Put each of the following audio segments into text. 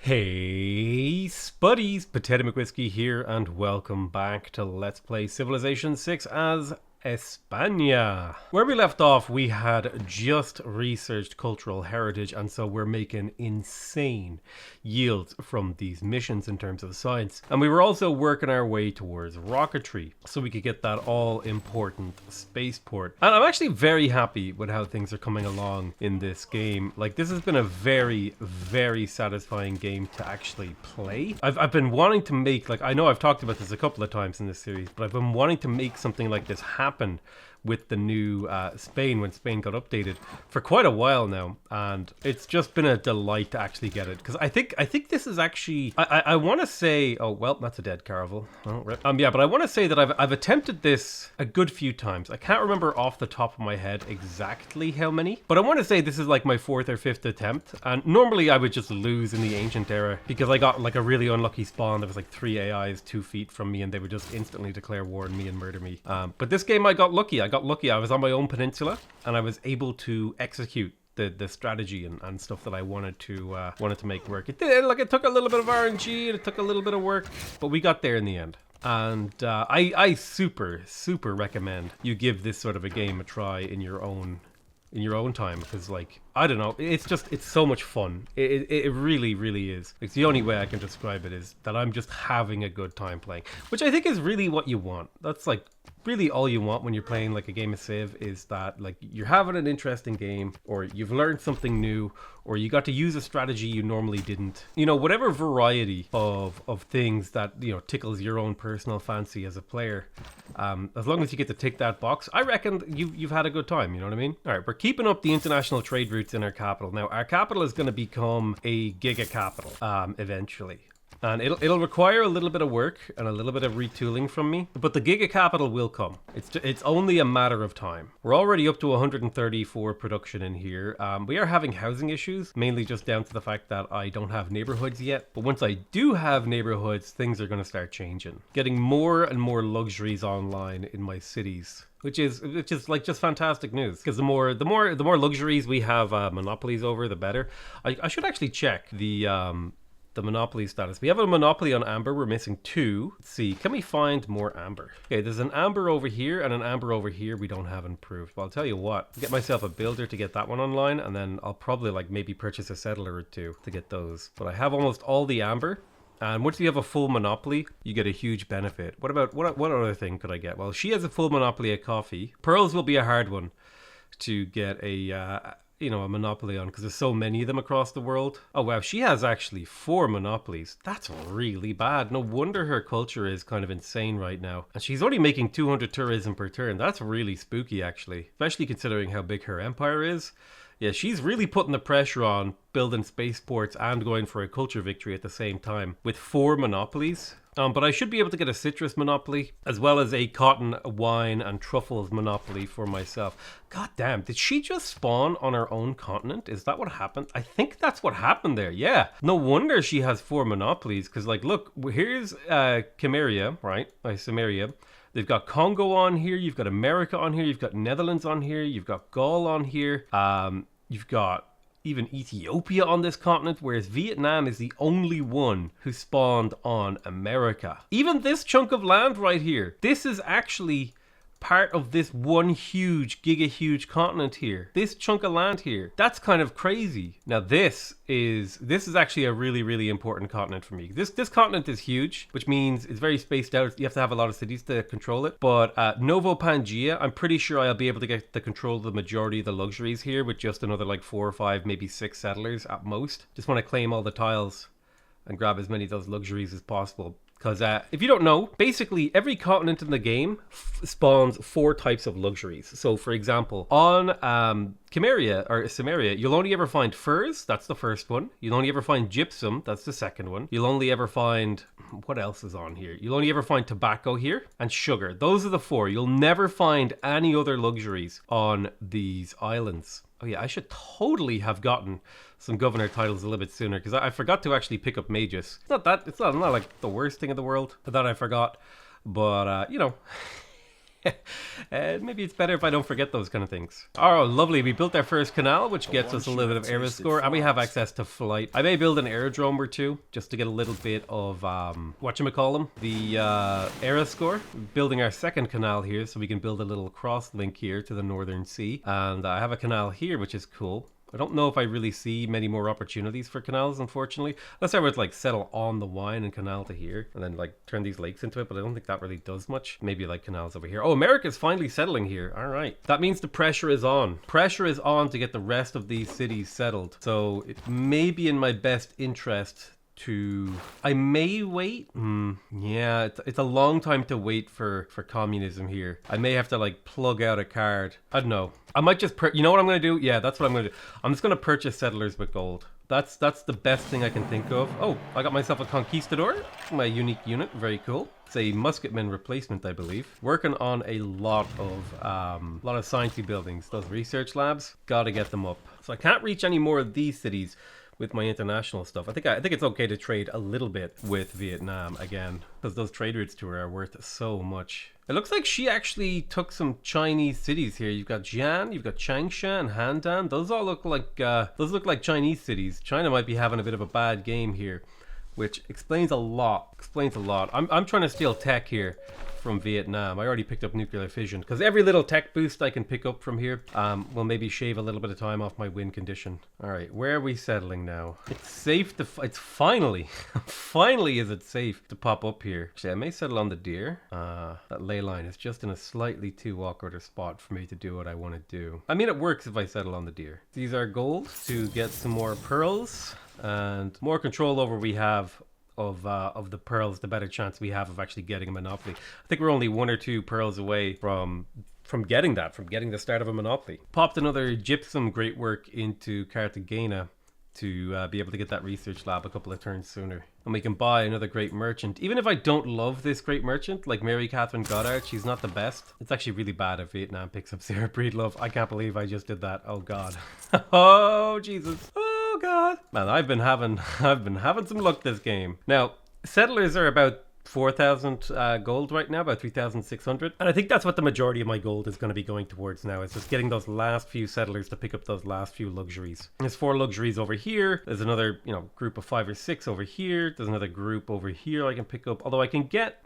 Hey Spuddies, potatoMcWhiskey here and welcome back to Let's Play Civilization 6 as España. Where we left off, we had just researched cultural heritage, and so we're making insane yields from these missions in terms of science. And we were also working our way towards rocketry, so we could get that all-important spaceport. And I'm actually very happy with how things are coming along in this game. Like, this has been a very, very satisfying game to actually play. I've been wanting to make, like, I know I've talked about this a couple of times in this series, but I've been wanting to make something like this happen with the new Spain, when Spain got updated, for quite a while now, and it's just been a delight to actually get it, because I think this is actually, I want to say, oh well, that's a dead caravel. Oh, rip. Yeah, but I want to say that I've attempted this a good few times. I can't remember off the top of my head exactly how many, but I want to say this is like my 4th or 5th attempt, and normally I would just lose in the ancient era because I got like a really unlucky spawn. There was like 3 AIs 2 feet from me, and they would just instantly declare war on me and murder me. But this game I got lucky. I was on my own peninsula, and I was able to execute the strategy and stuff that I wanted to make work. It did, like, it took a little bit of RNG and it took a little bit of work, but we got there in the end. And I super recommend you give this sort of a game a try in your own time, because, like, I don't know, it's so much fun. It really is. It's the only way I can describe it, is that I'm just having a good time playing, which I think is really what you want. That's like really all you want when you're playing like a game of Civ, is that like you're having an interesting game, or you've learned something new, or you got to use a strategy you normally didn't. You know, whatever variety of things that, you know, tickles your own personal fancy as a player. As long as you get to tick that box, I reckon you've had a good time, you know what I mean? All right, we're keeping up the international trade routes in our capital. Now, our capital is going to become a giga capital eventually. And it'll require a little bit of work and a little bit of retooling from me, but the giga capital will come. It's only a matter of time. We're already up to 134 production in here. We are having housing issues, mainly just down to the fact that I don't have neighborhoods yet. But once I do have neighborhoods, things are going to start changing. Getting more and more luxuries online in my cities, which is like just fantastic news, because the more luxuries we have monopolies over, the better. I should actually check the monopoly status. We have a monopoly on amber. We're missing 2. Let's see, can we find more amber? Okay, there's an amber over here and an amber over here we don't have improved. Well, I'll tell you what, I'll get myself a builder to get that one online, and then I'll probably like maybe purchase a settler or 2 to get those. But I have almost all the amber, and once you have a full monopoly, you get a huge benefit. What other thing could I get? Well, she has a full monopoly of coffee. Pearls will be a hard one to get a monopoly on, because there's so many of them across the world. Oh wow, she has actually 4 monopolies. That's really bad. No wonder her culture is kind of insane right now. And she's only making 200 tourism per turn. That's really spooky, actually, especially considering how big her empire is. Yeah, she's really putting the pressure on building spaceports and going for a culture victory at the same time with 4 monopolies. But I should be able to get a citrus monopoly, as well as a cotton, wine, and truffles monopoly for myself. God damn, did she just spawn on her own continent? Is that what happened? I think that's what happened there, yeah. No wonder she has 4 monopolies, because, like, look, here's Chimeria, right? Samaria. They've got Congo on here, you've got America on here, you've got Netherlands on here, you've got Gaul on here, you've got even Ethiopia on this continent, whereas Vietnam is the only one who spawned on America. Even this chunk of land right here, this is actually part of this one huge, giga huge continent here. This chunk of land here, that's kind of crazy. Now this is actually a really important continent for me. This continent is huge, which means it's very spaced out. You have to have a lot of cities to control it. But Novo Pangea, I'm pretty sure I'll be able to get the control of the majority of the luxuries here with just another like 4 or 5, maybe 6 settlers at most. Just want to claim all the tiles and grab as many of those luxuries as possible. Because if you don't know, basically every continent in the game spawns 4 types of luxuries. So, for example, on Chimeria or Samaria, you'll only ever find furs. That's the first one. You'll only ever find gypsum. That's the second one. You'll only ever find, what else is on here? You'll only ever find tobacco here and sugar. Those are the 4. You'll never find any other luxuries on these islands. Oh yeah, I should totally have gotten some governor titles a little bit sooner, because I forgot to actually pick up mages. It's not like the worst thing in the world that I forgot, but you know, Maybe it's better if I don't forget those kind of things. Oh, lovely. We built our first canal, which gets us a little bit of air score, and we have access to flight. I may build an aerodrome or two, just to get a little bit of, whatchamacallem, the air score. Building our second canal here, so we can build a little cross link here to the Northern Sea. And I have a canal here, which is cool. I don't know if I really see many more opportunities for canals, unfortunately. Unless I would like settle on the Wine and canal to here and then like turn these lakes into it, but I don't think that really does much. Maybe like canals over here. Oh, America's finally settling here. All right. That means the pressure is on. Pressure is on to get the rest of these cities settled. So it may be in my best interest to... I may wait. Yeah, it's a long time to wait for communism here. I may have to like plug out a card. I don't know. I might just... You know what I'm going to do? Yeah, that's what I'm going to do. I'm just going to purchase settlers with gold. That's the best thing I can think of. Oh, I got myself a conquistador. My unique unit. Very cool. It's a musketman replacement, I believe. Working on a lot of sciencey buildings. Those research labs. Got to get them up. So I can't reach any more of these cities with my international stuff. I think it's okay to trade a little bit with Vietnam again, because those trade routes to her are worth so much. It looks like she actually took some Chinese cities here. You've got Jian, you've got Changsha and Handan. Those all look like Chinese cities. China might be having a bit of a bad game here, which explains a lot. I'm trying to steal tech here from Vietnam. I already picked up nuclear fission because every little tech boost I can pick up from here will maybe shave a little bit of time off my win condition. All right, where are we settling now? It's safe to... It's finally is it safe to pop up here. Actually, I may settle on the deer. That ley line is just in a slightly too awkward a spot for me to do what I want to do. I mean, it works if I settle on the deer. These are gold to get some more pearls and more control over we have of the pearls, the better chance we have of actually getting a monopoly. I think we're only 1 or 2 pearls away from getting the start of a monopoly. Popped another gypsum great work into Cartagena to be able to get that research lab a couple of turns sooner. And we can buy another great merchant. Even if I don't love this great merchant, like Mary Catherine Goddard, she's not the best. It's actually really bad if Vietnam picks up Sarah Breedlove. I can't believe I just did that. Oh God. Oh Jesus. Oh God. Man, I've been having some luck this game. Now, settlers are about 4,000 gold right now, about 3,600, and I think that's what the majority of my gold is going to be going towards now. It's just getting those last few settlers to pick up those last few luxuries. There's 4 luxuries over here. There's another, group of 5 or 6 over here. There's another group over here I can pick up. Although I can get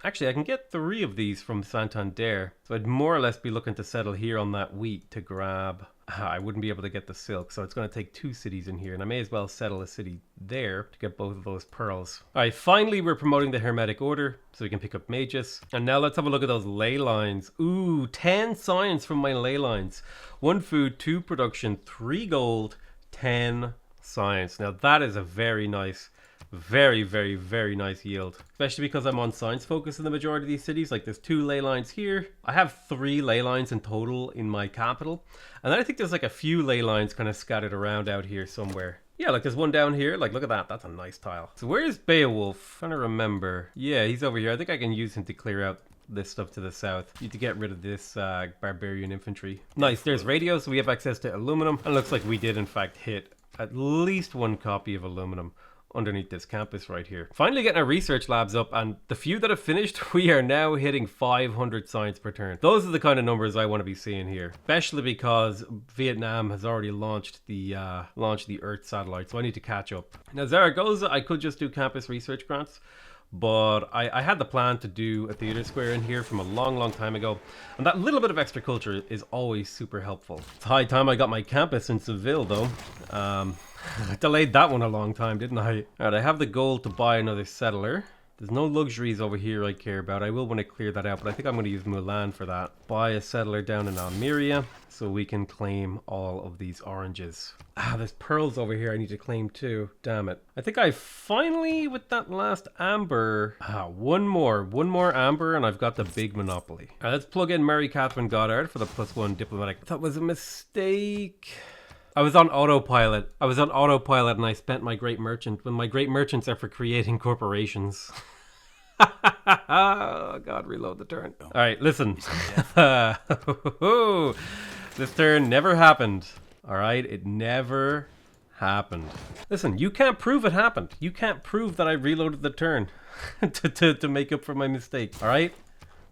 3 of these from Santander. So I'd more or less be looking to settle here on that wheat to grab. I wouldn't be able to get the silk, so it's going to take 2 cities in here, and I may as well settle a city there to get both of those pearls. Alright, finally we're promoting the Hermetic Order, so we can pick up mages. And now let's have a look at those ley lines. Ooh, 10 science from my ley lines. 1 food, 2 production, 3 gold, 10 science. Now that is a very nice... very, very, very nice yield, especially because I'm on science focus in the majority of these cities. Like there's 2 ley lines here. I have 3 ley lines in total in my capital, and then I think there's like a few ley lines kind of scattered around out here somewhere. Yeah, like there's one down here. Like look at that, that's a nice tile. So where's Beowulf? I'm trying to remember. Yeah, he's over here. I think I can use him to clear out this stuff to the south. Need to get rid of this barbarian infantry. Nice, there's radio, so we have access to aluminum, and it looks like we did in fact hit at least 1 copy of aluminum underneath this campus right here. Finally getting our research labs up, and the few that have finished, we are now hitting 500 science per turn. Those are the kind of numbers I want to be seeing here, especially because Vietnam has already launched the Earth satellite, so I need to catch up. Now Zaragoza, I could just do campus research grants, but I had the plan to do a theater square in here from a long time ago, and that little bit of extra culture is always super helpful. It's high time I got my campus in Seville though. I delayed that one a long time, didn't I? Alright, I have the gold to buy another settler. There's no luxuries over here I care about. I will want to clear that out, but I think I'm going to use Mulan for that. Buy a settler down in Almeria so we can claim all of these oranges. There's pearls over here I need to claim too. Damn it. I think I finally, with that last amber... one more amber and I've got the big monopoly. Alright, let's plug in Mary Catherine Goddard for the +1 diplomatic. That was a mistake. I was on autopilot and I spent my great merchant when my great merchants are for creating corporations. Oh God, reload the turn. All right, listen. This turn never happened. All right, it never happened. Listen, you can't prove it happened. You can't prove that I reloaded the turn to make up for my mistake. All right,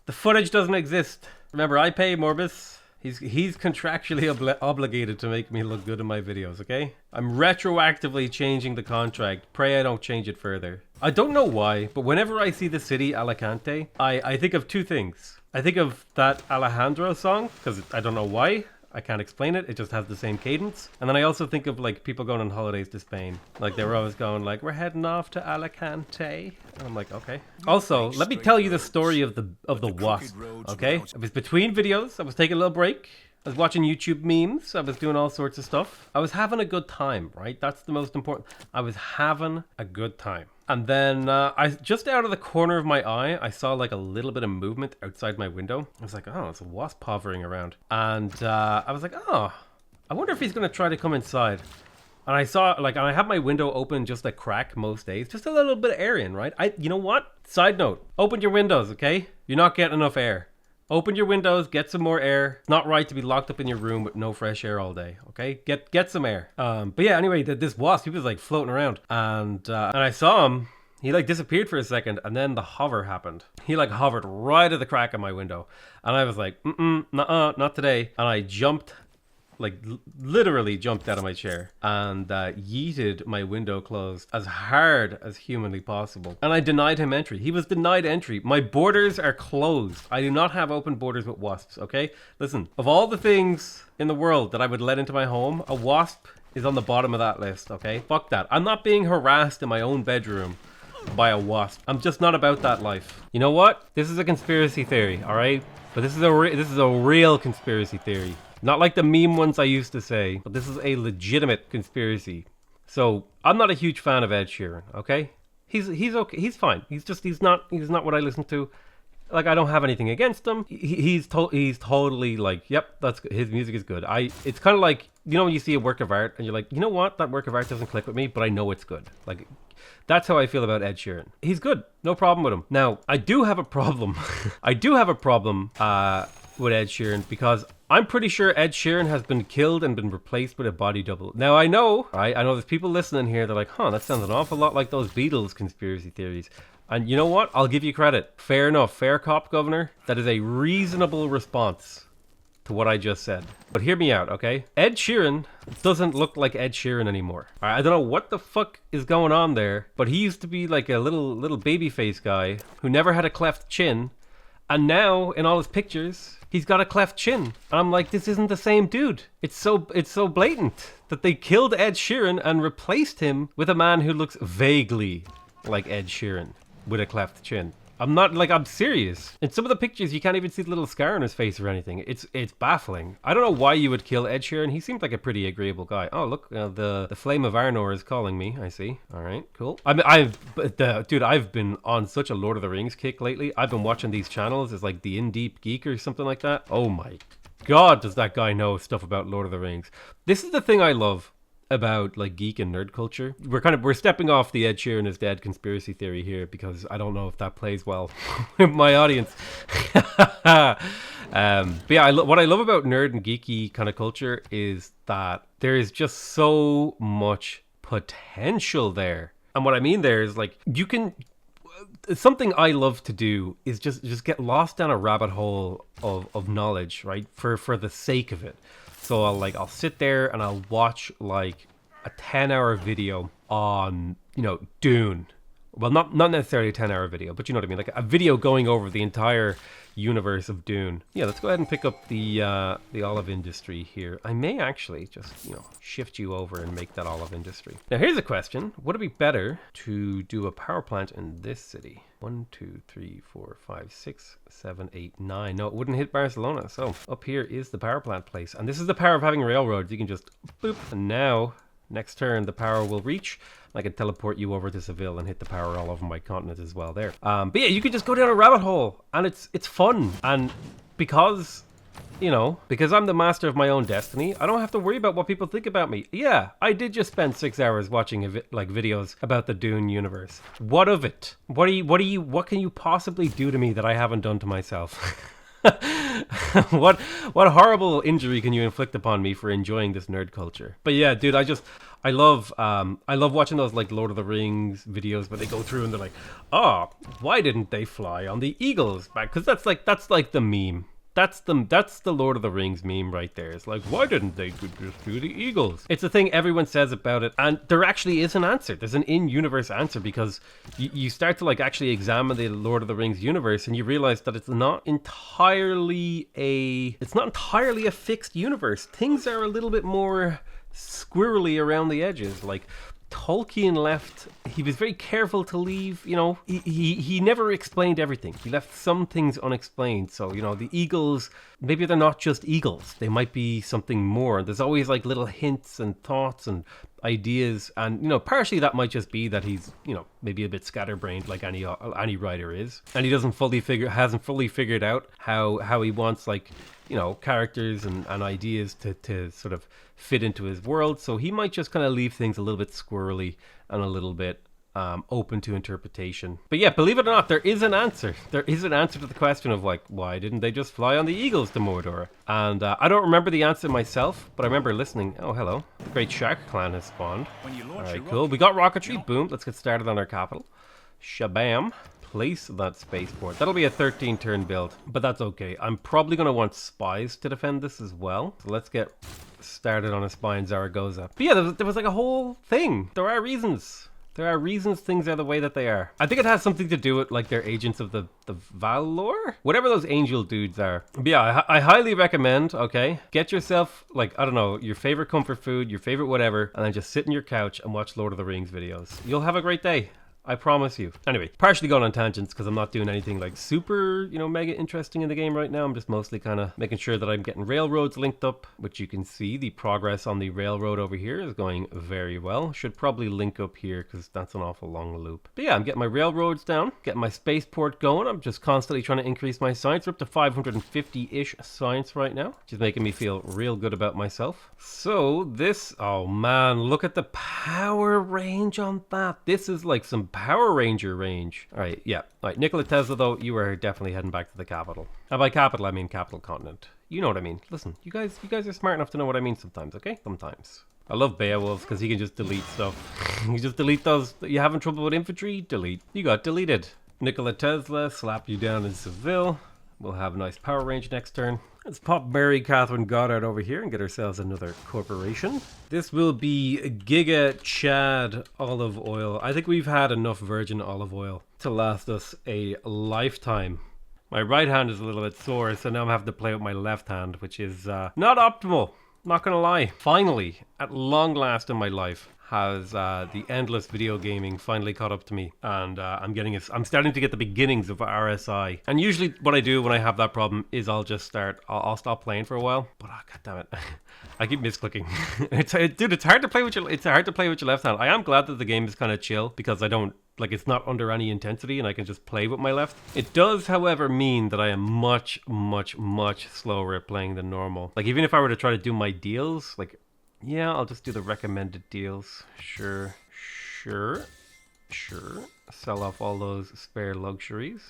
the footage doesn't exist. Remember, I pay Morbus. He's contractually obligated to make me look good in my videos, okay? I'm retroactively changing the contract. Pray I don't change it further. I don't know why, but whenever I see the city Alicante, I think of two things. I think of that Alejandro song, because I don't know why. I can't explain it. It just has the same cadence. And then I also think of like people going on holidays to Spain. Like they were always going like, we're heading off to Alicante. And I'm like, okay. Also, let me tell you the story of the wasp. Okay? It was between videos. I was taking a little break. I was watching YouTube memes. I was doing all sorts of stuff. I was having a good time, right? That's the most important. I was having a good time. And then I just out of the corner of my eye, I saw like a little bit of movement outside my window. I was like, oh, it's a wasp hovering around. And I was like, oh, I wonder if he's going to try to come inside. And I saw, like, and I have my window open just a crack most days. Just a little bit of air in, right? You know what? Side note, open your windows, okay? You're not getting enough air. Open your windows, get some more air. It's not right to be locked up in your room with no fresh air all day, okay? Get some air. But yeah, anyway, this wasp, he was like floating around. And I saw him. He like disappeared for a second, and then the hover happened. He like hovered right at the crack of my window. And I was like, nuh-uh, not today. And I jumped, like literally jumped out of my chair and yeeted my window closed as hard as humanly possible. And I denied him entry. He was denied entry. My borders are closed. I do not have open borders with wasps, okay? Listen, of all the things in the world that I would let into my home, a wasp is on the bottom of that list, okay? Fuck that. I'm not being harassed in my own bedroom by a wasp. I'm just not about that life. You know what? This is a conspiracy theory, all right? But this is a real conspiracy theory. Not like the meme ones I used to say, but this is a legitimate conspiracy. So I'm not a huge fan of Ed Sheeran, okay? He's okay. He's fine. He's not what I listen to. Like, I don't have anything against him. He's totally like, yep, that's good. His music is good. It's kind of like, you know, when you see a work of art and you're like, you know what, that work of art doesn't click with me, but I know it's good. Like, that's how I feel about Ed Sheeran. He's good. No problem with him. Now, I do have a problem. I do have a problem with Ed Sheeran because I'm pretty sure Ed Sheeran has been killed and been replaced with a body double. Now, I know there's people listening here. They're like, huh, that sounds an awful lot like those Beatles conspiracy theories. And you know what? I'll give you credit. Fair enough. Fair cop, Governor. That is a reasonable response to what I just said. But hear me out, okay? Ed Sheeran doesn't look like Ed Sheeran anymore. I don't know what the fuck is going on there, but he used to be like a little baby face guy who never had a cleft chin. And now, in all his pictures, he's got a cleft chin. And I'm like, this isn't the same dude. It's so blatant that they killed Ed Sheeran and replaced him with a man who looks vaguely like Ed Sheeran with a cleft chin. I'm serious. In some of the pictures, you can't even see the little scar on his face or anything. It's baffling. I don't know why you would kill Ed Sheeran. He seemed like a pretty agreeable guy. Oh, look, the Flame of Arnor is calling me. I see. All right, cool. Dude, I've been on such a Lord of the Rings kick lately. I've been watching these channels. It's like the In Deep Geek or something like that. Oh my God, does that guy know stuff about Lord of the Rings? This is the thing I love about like geek and nerd culture. We're stepping off the Ed Sheeran is dead conspiracy theory here because I don't know if that plays well with my audience. But yeah, what I love about nerd and geeky kind of culture is that there is just so much potential there. And what I mean there is like you can. Something I love to do is just get lost down a rabbit hole of knowledge, right? For the sake of it. So I'll sit there and I'll watch like a 10-hour video on, Dune. Well, not necessarily a 10-hour video, but you know what I mean? Like a video going over the entire universe of Dune. Yeah, let's go ahead and pick up the olive industry here. I may actually just, shift you over and make that olive industry. Now, here's a question. Would it be better to do a power plant in this city? 1, 2, 3, 4, 5, 6, 7, 8, 9. No, it wouldn't hit Barcelona. So up here is the power plant place. And this is the power of having railroads. You can just boop. And now, next turn, the power will reach. I could teleport you over to Seville and hit the power all over my continent as well there. But yeah, you can just go down a rabbit hole and it's fun. And because I'm the master of my own destiny, I don't have to worry about what people think about me. Yeah, I did just spend 6 hours watching videos about the Dune universe. What of it? What can you possibly do to me that I haven't done to myself? What horrible injury can you inflict upon me for enjoying this nerd culture? But yeah, dude, I love watching those like Lord of the Rings videos where they go through and they're like, oh, why didn't they fly on the eagle's back? Because that's like the meme. That's the Lord of the Rings meme right there. It's like, why didn't they just do the eagles? It's the thing everyone says about it, and there actually is an answer. There's an in-universe answer, because you start to like actually examine the Lord of the Rings universe, and you realize that it's not entirely a fixed universe. Things are a little bit more squirrely around the edges. Like, Tolkien left, he was very careful to leave, you know, he never explained everything. He left some things unexplained. So, you know, the eagles, maybe they're not just eagles. They might be something more. There's always like little hints and thoughts and ideas. And, you know, partially that might just be that he's, you know, maybe a bit scatterbrained like any writer is. And he hasn't fully figured out how he wants, like, you know, characters and ideas to sort of fit into his world. So he might just kind of leave things a little bit squirrely and a little bit open to interpretation. But yeah, believe it or not, there is an answer. There is an answer to the question of, like, why didn't they just fly on the eagles to Mordor? And I don't remember the answer myself, but I remember listening. Oh, hello. The Great Shark Clan has spawned. Alright, cool. We got rocketry. Boom. Let's get started on our capital. Shabam. Place that spaceport. That'll be a 13 turn build, but that's okay. I'm probably going to want spies to defend this as well. So let's get started on a spy in Zaragoza. But yeah, there was like a whole thing. There are reasons. There are reasons things are the way that they are. I think it has something to do with like they're agents of the Valor? Whatever those angel dudes are. But yeah, I highly recommend, okay, get yourself, like, I don't know, your favorite comfort food, your favorite whatever, and then just sit on your couch and watch Lord of the Rings videos. You'll have a great day. I promise you. Anyway, partially going on tangents because I'm not doing anything like super, you know, mega interesting in the game right now. I'm just mostly kind of making sure that I'm getting railroads linked up, which you can see the progress on the railroad over here is going very well. Should probably link up here because that's an awful long loop. But yeah, I'm getting my railroads down, getting my spaceport going. I'm just constantly trying to increase my science. We're up to 550-ish science right now, which is making me feel real good about myself. So this, oh man, look at the power range on that. This is like some Power Ranger range. All right, yeah. All right, Nikola Tesla, though, you are definitely heading back to the capital. And by capital, I mean capital continent. You know what I mean. Listen, you guys are smart enough to know what I mean sometimes, okay? Sometimes. I love Beowulf because he can just delete stuff. You just delete those. You having trouble with infantry? Delete. You got deleted. Nikola Tesla, slap you down in Seville. We'll have a nice power range next turn. Let's pop Mary Catherine Goddard over here and get ourselves another corporation. This will be Giga Chad olive oil. I think we've had enough virgin olive oil to last us a lifetime. My right hand is a little bit sore, so now I'm having to play with my left hand, which is not optimal. Not gonna lie. Finally, at long last in my life, has the endless video gaming finally caught up to me, and I'm starting to get the beginnings of RSI. And usually what I do when I have that problem is I'll stop playing for a while. But god damn it, I keep misclicking. It's hard to play with your left hand. I am glad that the game is kind of chill because I don't like it's not under any intensity and I can just play with my left. It does, however, mean that I am much slower at playing than normal. Like even if I were to try to do my deals, like, yeah, I'll just do the recommended deals. Sure. Sell off all those spare luxuries.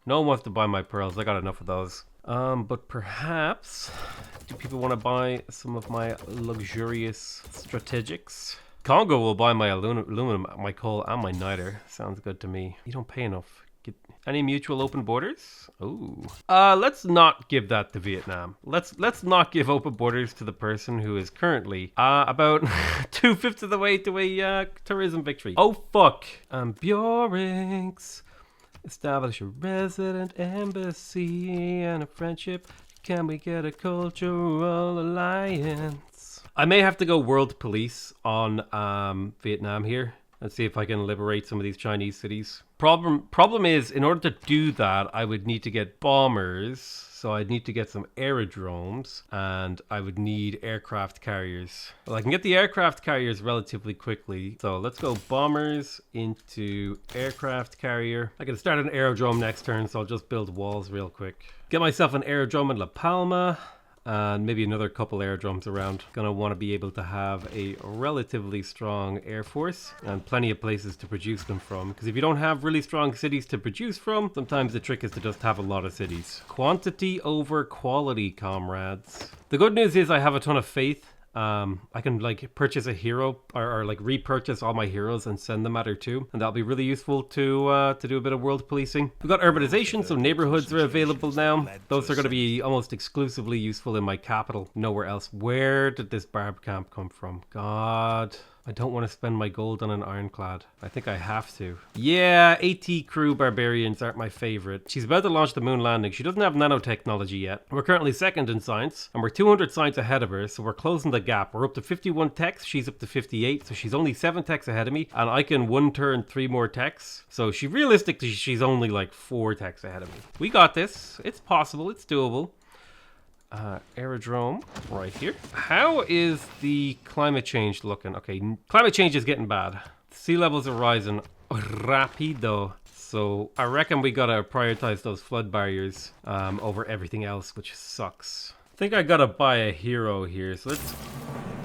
No one wants to buy my pearls. I got enough of those. But perhaps, do people want to buy some of my luxurious strategics? Congo will buy my aluminum, my coal, and my niter. Sounds good to me. You don't pay enough. Any mutual open borders? Ooh. Let's not give that to Vietnam. Let's not give open borders to the person who is currently about 2/5 of the way to a tourism victory. Oh fuck. Ambiorix. Establish a resident embassy and a friendship. Can we get a cultural alliance? I may have to go world police on Vietnam here. Let's see if I can liberate some of these Chinese cities. Problem is, in order to do that, I would need to get bombers. So I'd need to get some aerodromes, and I would need aircraft carriers. Well, I can get the aircraft carriers relatively quickly. So let's go bombers into aircraft carrier. I can start an aerodrome next turn, so I'll just build walls real quick. Get myself an aerodrome in La Palma. And maybe another couple aerodromes around. Gonna want to be able to have a relatively strong air force and plenty of places to produce them from. Because if you don't have really strong cities to produce from, sometimes the trick is to just have a lot of cities. Quantity over quality, comrades. The good news is I have a ton of faith I can like purchase a hero or like repurchase all my heroes and send them at her too, and that'll be really useful to do a bit of world policing. We've got urbanization, so neighborhoods are available now. Those are going to be almost exclusively useful in my capital, nowhere else. Where did this barb camp come from? God, I don't want to spend my gold on an ironclad. I think I have to. Yeah, AT crew barbarians aren't my favorite. She's about to launch the moon landing. She doesn't have nanotechnology yet. We're currently second in science, and we're 200 science ahead of her, so we're closing the gap. We're up to 51 techs, she's up to 58, so she's only 7 techs ahead of me, and I can one turn 3 more techs. So realistically, she's only like 4 techs ahead of me. We got this. It's possible. It's doable. Aerodrome right here. How is the climate change looking? Okay, climate change is getting bad. Sea levels are rising rapido. So I reckon we gotta prioritize those flood barriers over everything else, which sucks. I think I gotta buy a hero here. So let's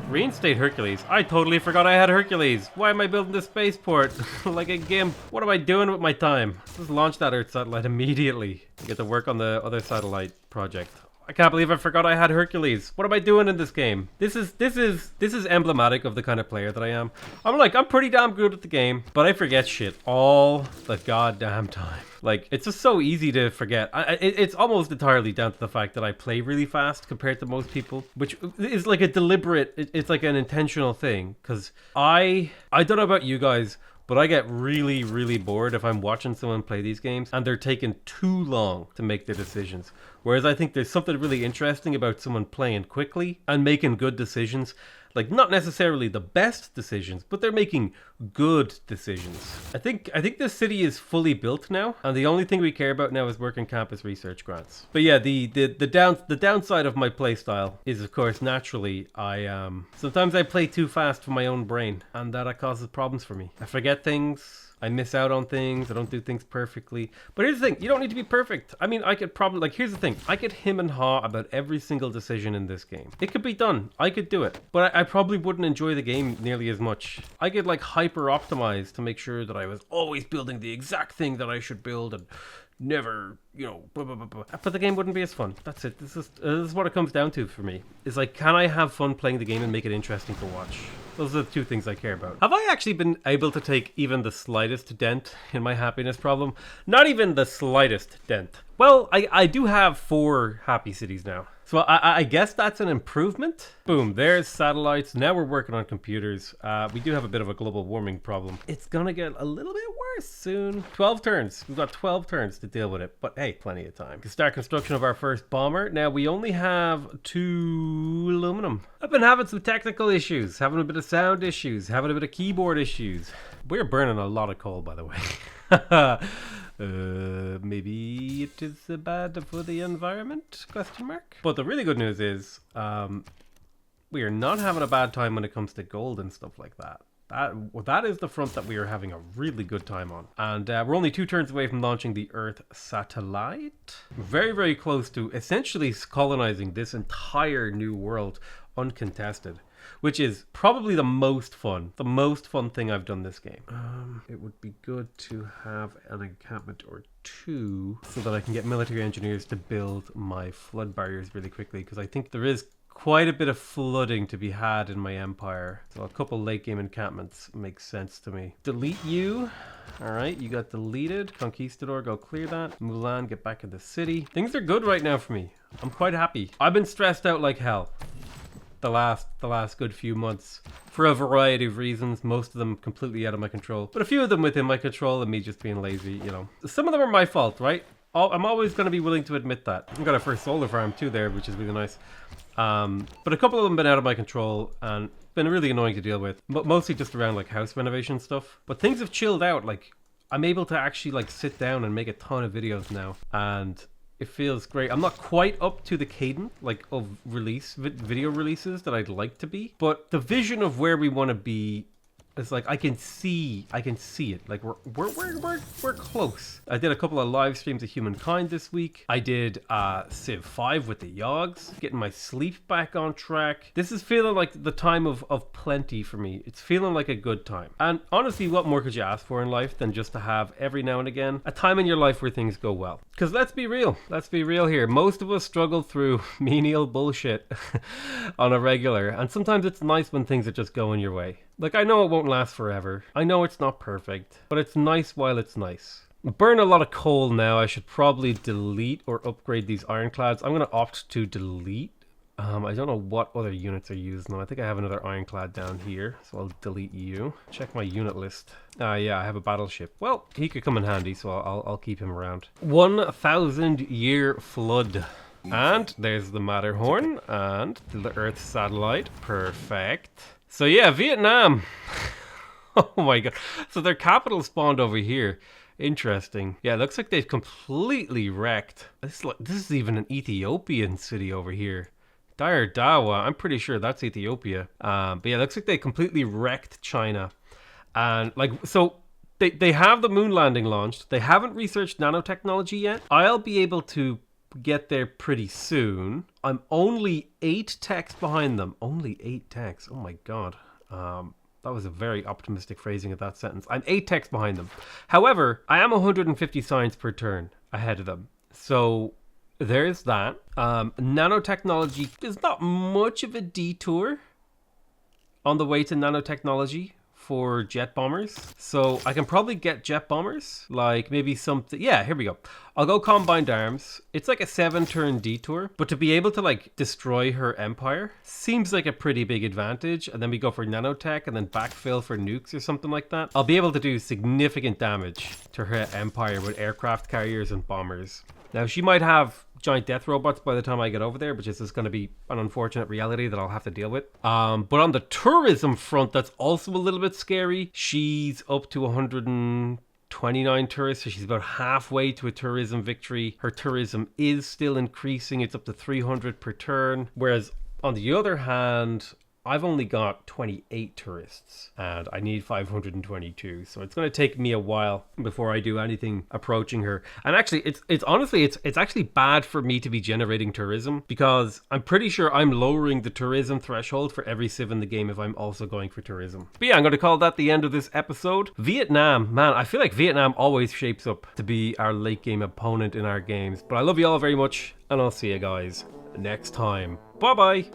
reinstate Hercules. I totally forgot I had Hercules. Why am I building this spaceport like a gimp? What am I doing with my time? Let's launch that Earth satellite immediately. Get to work on the other satellite project. I can't believe I forgot I had Hercules. What am I doing in this game? This is emblematic of the kind of player that I am. I'm pretty damn good at the game, but I forget shit all the goddamn time. Like, it's just so easy to forget. It's almost entirely down to the fact that I play really fast compared to most people, which is like a deliberate, it's like an intentional thing. Because I don't know about you guys, but I get really, really bored if I'm watching someone play these games and they're taking too long to make their decisions. Whereas I think there's something really interesting about someone playing quickly and making good decisions. Like, not necessarily the best decisions, but they're making good decisions. I think this city is fully built now, and the only thing we care about now is working campus research grants. But yeah, the downside of my playstyle is, of course, naturally, sometimes I play too fast for my own brain, and that causes problems for me. I forget things. I miss out on things. I don't do things perfectly. But here's the thing. You don't need to be perfect. I mean, I could probably... Like, here's the thing. I could hem and haw about every single decision in this game. It could be done. I could do it. But I probably wouldn't enjoy the game nearly as much. I could, like, hyper-optimize to make sure that I was always building the exact thing that I should build and never, you know, blah, blah, blah, blah. But the game wouldn't be as fun. That's it. This is what it comes down to for me. It's like, can I have fun playing the game and make it interesting to watch? Those are the two things I care about. Have I actually been able to take even the slightest dent in my happiness problem? Not even the slightest dent. Well, I do have 4 happy cities now. So I guess that's an improvement. Boom, there's satellites. Now we're working on computers. We do have a bit of a global warming problem. It's gonna get a little bit worse soon. 12 turns. We've got 12 turns to deal with it. But hey, plenty of time. We can start construction of our first bomber. Now we only have 2 aluminum. I've been having some technical issues. Having a bit of sound issues. Having a bit of keyboard issues. We're burning a lot of coal, by the way. Maybe it is bad for the environment? Question mark. But the really good news is, we are not having a bad time when it comes to gold and stuff like that. That is the front that we are having a really good time on. And we're only 2 turns away from launching the Earth satellite. Very, very close to essentially colonizing this entire new world uncontested, which is probably the most fun thing I've done this game. It would be good to have an encampment or 2 so that I can get military engineers to build my flood barriers really quickly, because I think there is quite a bit of flooding to be had in my empire. So a couple late game encampments makes sense to me. Delete you. All right, you got deleted. Conquistador, go clear that. Mulan, get back in the city. Things are good right now for me. I'm quite happy. I've been stressed out like hell the last good few months for a variety of reasons, most of them completely out of my control, but a few of them within my control and me just being lazy, you know. Some of them are my fault, right? I'm always going to be willing to admit that. I've got a first solar farm too there, which is really nice. But a couple of them have been out of my control and been really annoying to deal with, mostly just around like house renovation stuff. But things have chilled out. Like, I'm able to actually like sit down and make a ton of videos now, and it feels great. I'm not quite up to the cadence like of video releases that I'd like to be, but the vision of where we want to be It's like I can see it. Like we're close. I did a couple of live streams of Humankind this week. I did Civ 5 with the Yogs, getting my sleep back on track. This is feeling like the time of plenty for me. It's feeling like a good time. And honestly, what more could you ask for in life than just to have every now and again a time in your life where things go well? Because let's be real here. Most of us struggle through menial bullshit on a regular, and sometimes it's nice when things are just going your way. Like, I know it won't last forever. I know it's not perfect, but it's nice while it's nice. Burn a lot of coal now. I should probably delete or upgrade these ironclads. I'm going to opt to delete. I don't know what other units are used now. I think I have another ironclad down here, so I'll delete you. Check my unit list. Yeah, I have a battleship. Well, he could come in handy, so I'll keep him around. 1,000-year flood. And there's the Matterhorn and the Earth satellite. Perfect. So yeah, Vietnam. Oh my god. So their capital spawned over here. Interesting. Yeah, it looks like they've completely wrecked. This is even an Ethiopian city over here. Dire Dawa. I'm pretty sure that's Ethiopia. But yeah, it looks like they completely wrecked China. And like, so they have the moon landing launched. They haven't researched nanotechnology yet. I'll be able to get there pretty soon. I'm only 8 techs behind them. Only 8 techs. Oh my god. That was a very optimistic phrasing of that sentence. I'm 8 techs behind them. However, I am 150 science per turn ahead of them. So there's that. Nanotechnology is not much of a detour on the way to nanotechnology for jet bombers. So I can probably get jet bombers, like maybe something. Yeah, here we go. I'll go combined arms. It's like a 7-turn detour, but to be able to like destroy her empire seems like a pretty big advantage. And then we go for nanotech and then backfill for nukes or something like that. I'll be able to do significant damage to her empire with aircraft carriers and bombers. Now she might have giant death robots by the time I get over there, which is just going to be an unfortunate reality that I'll have to deal with. But on the tourism front, that's also a little bit scary. She's up to 129 tourists, so she's about halfway to a tourism victory. Her tourism is still increasing. It's up to 300 per turn. Whereas on the other hand, I've only got 28 tourists and I need 522, so it's going to take me a while before I do anything approaching her. And actually, it's honestly actually bad for me to be generating tourism, because I'm pretty sure I'm lowering the tourism threshold for every civ in the game if I'm also going for tourism. But yeah, I'm going to call that the end of this episode. Vietnam, man, I feel like Vietnam always shapes up to be our late game opponent in our games. But I love you all very much, and I'll see you guys next time. Bye bye.